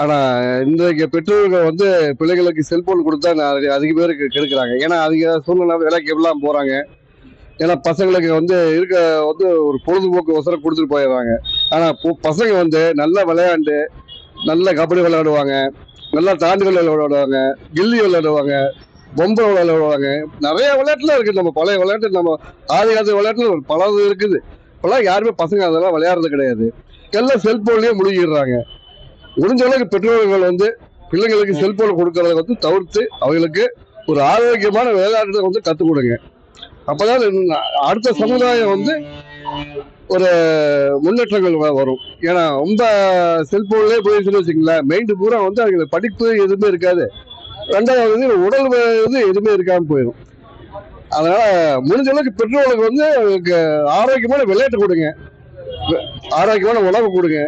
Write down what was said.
ஆனா இன்றைக்கு பெற்றோர்கள் வந்து பிள்ளைகளுக்கு செல்போன் கொடுத்தா அதிக பேருக்கு கெடுக்கிறாங்க. ஏன்னா அதிக சூழ்நிலை வேலைக்கு எல்லாம் போறாங்க. ஏன்னா பசங்களுக்கு வந்து இருக்க வந்து ஒரு பொழுதுபோக்கு அவசரம் கொடுத்துட்டு போயிடுறாங்க. ஆனா பசங்க வந்து நல்லா விளையாண்டு நல்ல கபடி விளையாடுவாங்க, நல்லா தாண்டுகள் விளையாடுவாங்க, கில்லி விளையாடுவாங்க, பொம்பை விளையாடுவாங்க. நிறைய விளையாட்டுலாம் இருக்கு. நம்ம பழைய விளையாட்டு நம்ம ஆதி காலத்து விளையாட்டுல பலது இருக்குது. இப்பெல்லாம் யாருமே பசங்க அதெல்லாம் விளையாடுறது கிடையாது. எல்லாம் செல்போன்லயே முழுகிடுறாங்க. முடிஞ்ச அளவுக்கு பெற்றோர்கள் வந்து பிள்ளைங்களுக்கு செல்போன் கொடுக்கறத வந்து தவிர்த்து அவங்களுக்கு ஒரு ஆரோக்கியமான விளையாட்டுகளை வந்து கற்றுக் கொடுங்க. அப்பதான் அடுத்த சமுதாயம் வந்து ஒரு முன்னேற்றங்கள் வரும். ஏன்னா ரொம்ப செல்போன்லயே போயிடுச்சுன்னு வச்சுங்களேன், மைண்டு பூரா வந்து அவங்களுக்கு படிப்பு எதுவுமே இருக்காது. ரெண்டாவது வந்து உடல் இது எதுவுமே இருக்காம போயிடும். அதனால முடிஞ்ச அளவுக்கு பெற்றோர்களுக்கு வந்து அவங்களுக்கு ஆரோக்கியமான விளையாட்டு கொடுங்க, ஆரோக்கியமான உணவு கொடுங்க.